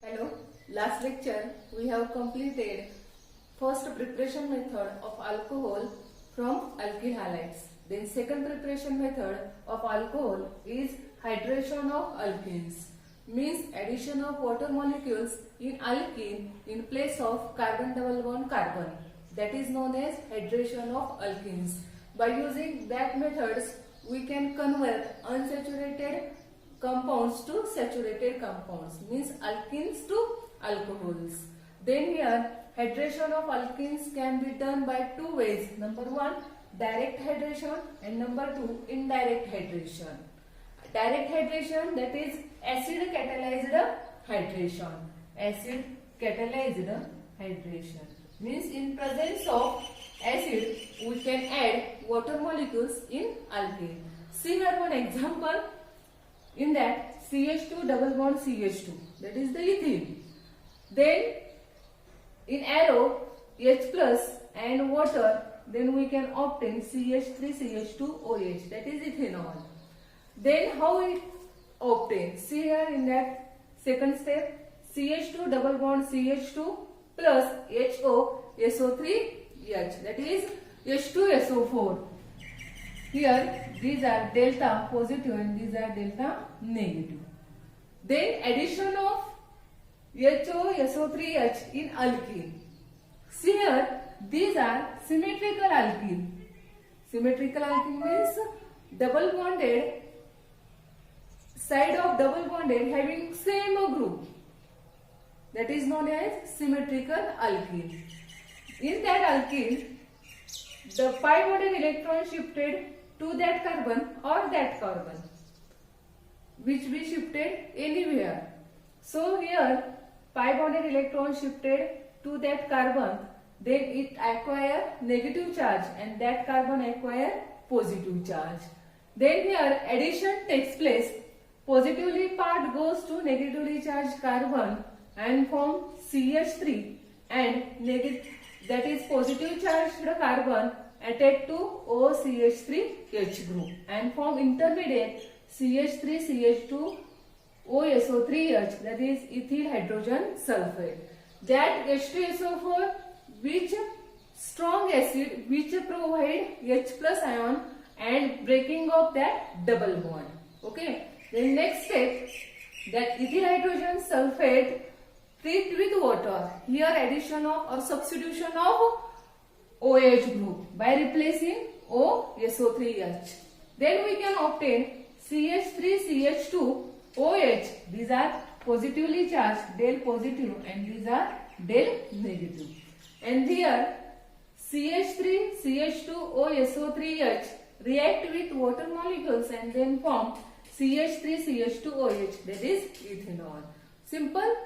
Hello, last lecture we have completed first preparation method of alcohol from alkyl halides. Then second preparation method of alcohol is hydration of alkenes, means addition of water molecules in alkene in place of carbon double bond carbon. That is known as hydration of alkenes. By using that methods we can convert unsaturated compounds to saturated compounds, means alkenes to alcohols. Then here hydration of alkenes can be done by two ways. Number one, direct hydration, and number two, indirect hydration. Direct hydration, that is acid catalyzed hydration. Acid catalyzed hydration means in presence of acid we can add water molecules in alkane. See here one example. In that CH2 double bond CH2, that is the ethene. Then in arrow H plus and water, then we can obtain CH3CH2OH, that is ethanol. Then how we obtain? See here in that second step, CH2 double bond CH2 plus HOSO3H, that is H2SO4. Here these are delta positive and these are delta negative. Then addition of HOSO3H in alkene. See here these are symmetrical alkene. Symmetrical alkene means double bonded, side of double bonded having same group. That is known as symmetrical alkene. In that alkene, the pi bonded electron shifted to that carbon or that carbon, which we shifted anywhere. So here pi bonded electron shifted to that carbon, then it acquire negative charge and that carbon acquire positive charge. Then here addition takes place. Positively part goes to negatively charged carbon and form CH3, and that is positive charged carbon attached to OCH3H group and form intermediate CH3CH2OSO3H, that is ethyl hydrogen sulfate. That H2SO4, which strong acid which provide H plus ion and breaking of that double bond. Okay. Then next step, that ethyl hydrogen sulfate treat with water. Here addition of or substitution of OH group by replacing OSO3H. Then we can obtain CH3CH2OH. These are positively charged, del positive, and these are del negative. And here CH3CH2OSO3H react with water molecules and then form CH3CH2OH, that is ethanol. Simple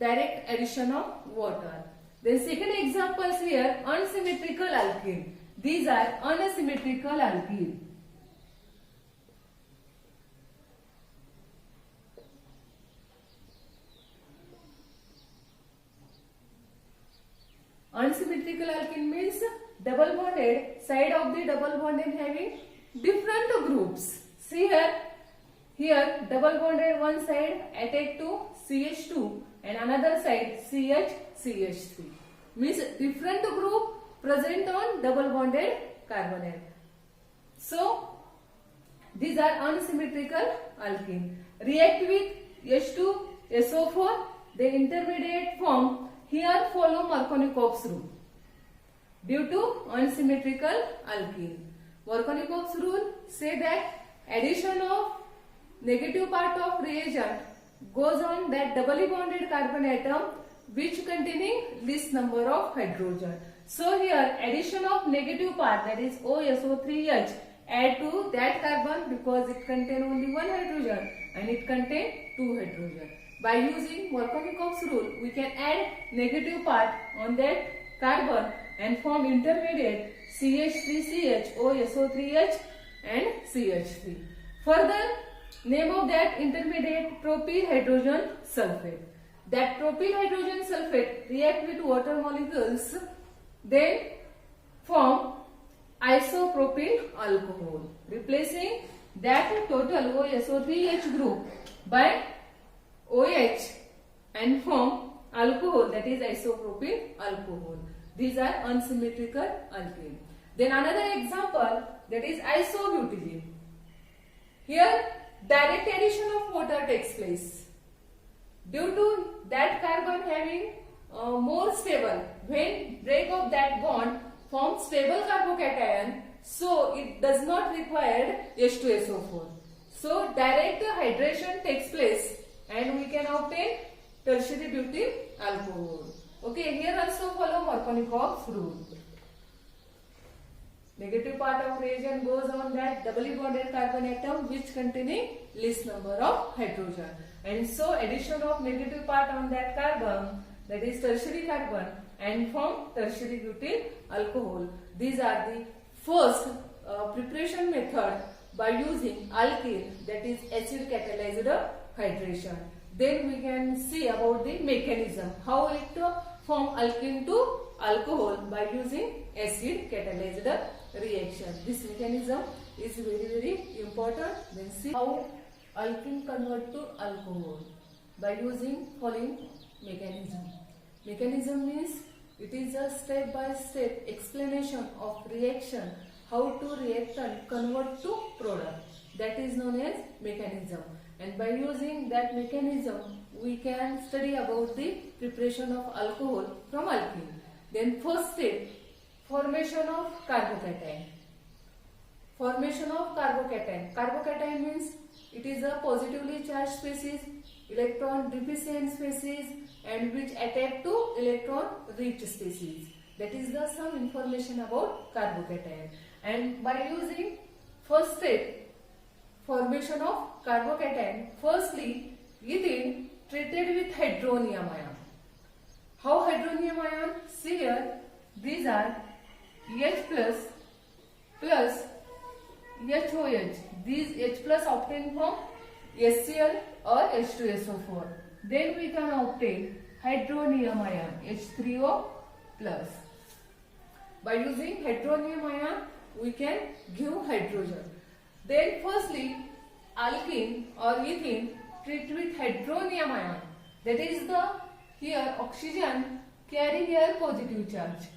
direct addition of water. The second example is here unsymmetrical alkene. These are unsymmetrical alkene. Unsymmetrical alkene means double bonded, side of the double bonded having different groups. See here double bonded one side attached to CH2 and another side CH3. Means different group present on double bonded carbonate. So these are unsymmetrical alkene. React with H2SO4, the intermediate form. Here follow Markovnikov's rule. Due to unsymmetrical alkene, Markovnikov's rule say that addition of negative part of reagent goes on that doubly bonded carbon atom which containing least number of hydrogen. So here addition of negative part, that is OSO3H, add to that carbon because it contain only one hydrogen and it contain two hydrogen. By using Markovnikov's rule, we can add negative part on that carbon and form intermediate CH3CH, OSO3H and CH3. Further, name of that intermediate propyl hydrogen sulfate. That propyl hydrogen sulfate react with water molecules, then form isopropyl alcohol, replacing that total OSO3H group by OH and form alcohol, that is isopropyl alcohol. These are unsymmetrical alkene. Then another example, that is isobutylene. Here direct addition of water takes place. Due to that carbon having more stable, when break of that bond forms stable carbocation, so it does not require H2SO4. So direct hydration takes place and we can obtain tertiary butyl alcohol. Okay, here also follow Markovnikov's rule. Negative part of reagent goes on that doubly bonded carbon atom which containing least number of hydrogen. And so addition of negative part on that carbon, that is tertiary carbon, and form tertiary butyl alcohol. These are the first preparation method by using alkene, that is acid catalyzed hydration. Then we can see about the mechanism, how it form alkene to alcohol by using acid catalyzed reaction. This mechanism is very important. Then see how alkene convert to alcohol by using following mechanism. Mechanism means it is a step-by-step explanation of reaction, how to reactant convert to product. That is known as mechanism. And by using that mechanism, we can study about the preparation of alcohol from alkene. Then first step, formation of carbocation. Formation of carbocation. Carbocation means it is a positively charged species, electron deficient species, and which attack to electron rich species. That is the some information about carbocation. And by using first step, formation of carbocation, firstly ethene treated with hydronium ion. How hydronium ion? See here, these are H plus HOH. These H plus obtained from HCl or H2SO4. Then we can obtain hydronium ion H3O plus. By using hydronium ion, we can give hydrogen. Then firstly, alkene or ethene treat with hydronium ion. That is the here oxygen carry here positive charge.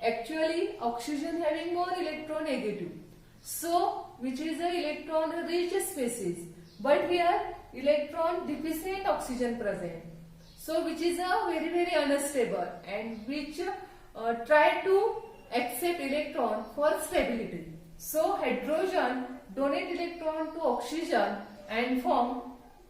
Actually, oxygen having more electron negative. So, which is a electron rich species. But here electron deficient oxygen present. So, which is a very unstable and which try to accept electron for stability. So, hydrogen donate electron to oxygen and form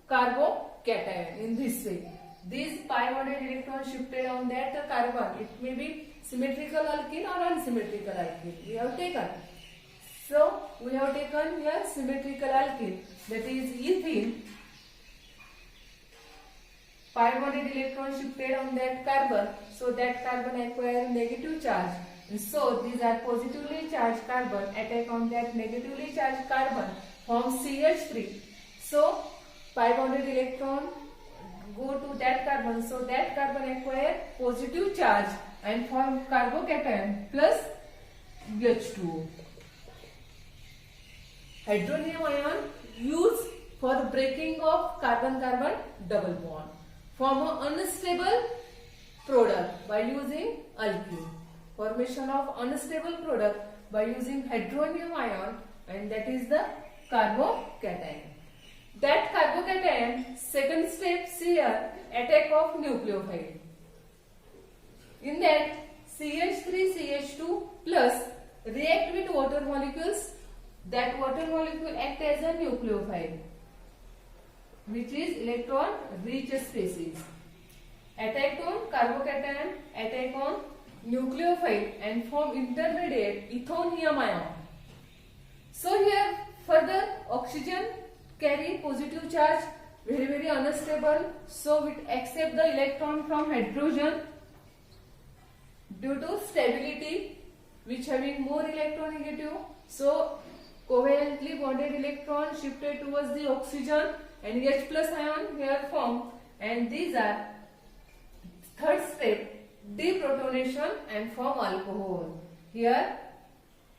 carbocation in this way. These pi bonded electron shifted on that carbon. It may be symmetrical alkene or unsymmetrical alkene. We have taken. So, we have taken here symmetrical alkene, that is ethene. Pi bonded electron shifted on that carbon, so that carbon acquire negative charge. And so, these are positively charged carbon attack on that negatively charged carbon, form CH3. So, pi bonded electron go to that carbon, so that carbon acquire positive charge and form carbocation plus H2O. Hydronium ion used for breaking of carbon-carbon double bond. Form an unstable product by using alkene. Formation of unstable product by using hydronium ion, and that is the carbocation. That carbocation, second step here, attack of nucleophile. In that CH3CH2 plus react with water molecules. That water molecule act as a nucleophile, which is electron rich species. Attack on carbocation, attack on nucleophile and form intermediate ethonium ion. So here further oxygen carry positive charge, very unstable, so it accept the electron from hydrogen due to stability which having more electronegative. So covalently bonded electron shifted towards the oxygen and H plus ion here formed, and these are third step, deprotonation and form alcohol. Here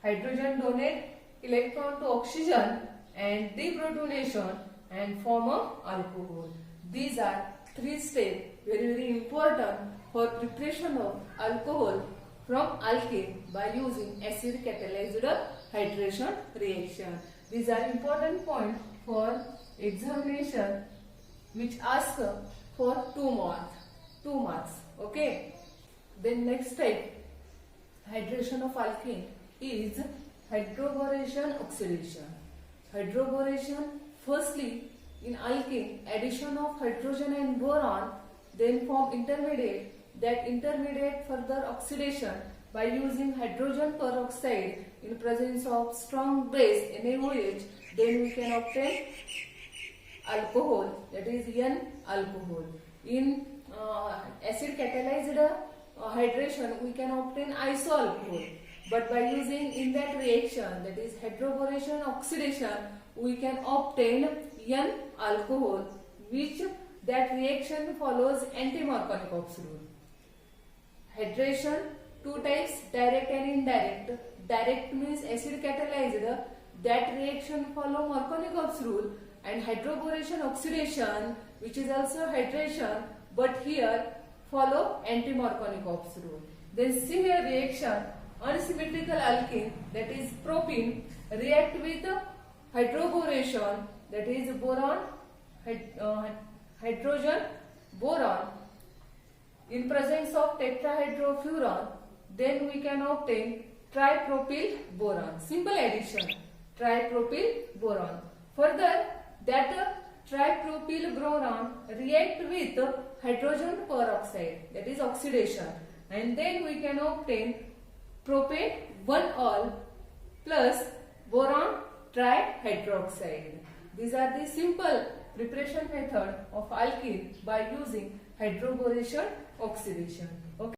hydrogen donate electron to oxygen and deprotonation and form a alcohol. These are three steps very important for preparation of alcohol from alkane by using acid catalyzed hydration reaction. These are important points for examination which ask for 2 marks. 2 marks. Okay. Then next type hydration of alkane is hydroboration oxidation. Hydroboration, firstly in alkane addition of hydrogen and boron then form intermediate. That intermediate further oxidation by using hydrogen peroxide in presence of strong base NaOH, then we can obtain alcohol, that is N alcohol. In acid catalyzed hydration we can obtain isoalcohol, but by using in that reaction, that is hydroboration oxidation, we can obtain N alcohol, which that reaction follows anti-Markovnikov rule. Hydration, two types, direct and indirect. Direct means acid catalyzed, that reaction follow Markovnikov's rule, and hydroboration oxidation, which is also hydration, but here follow anti-Markovnikov's rule. Then similar reaction, unsymmetrical alkene, that is propene, react with hydroboration, that is boron, hydrogen, boron, in presence of tetrahydrofuran, then we can obtain tripropyl boron. Simple addition, tripropyl boron. Further, that tripropyl boron react with hydrogen peroxide, that is oxidation, and then we can obtain propane 1-ol plus boron trihydroxide. These are the simple preparation method of alkene by using hydroboration oxidation. Okay.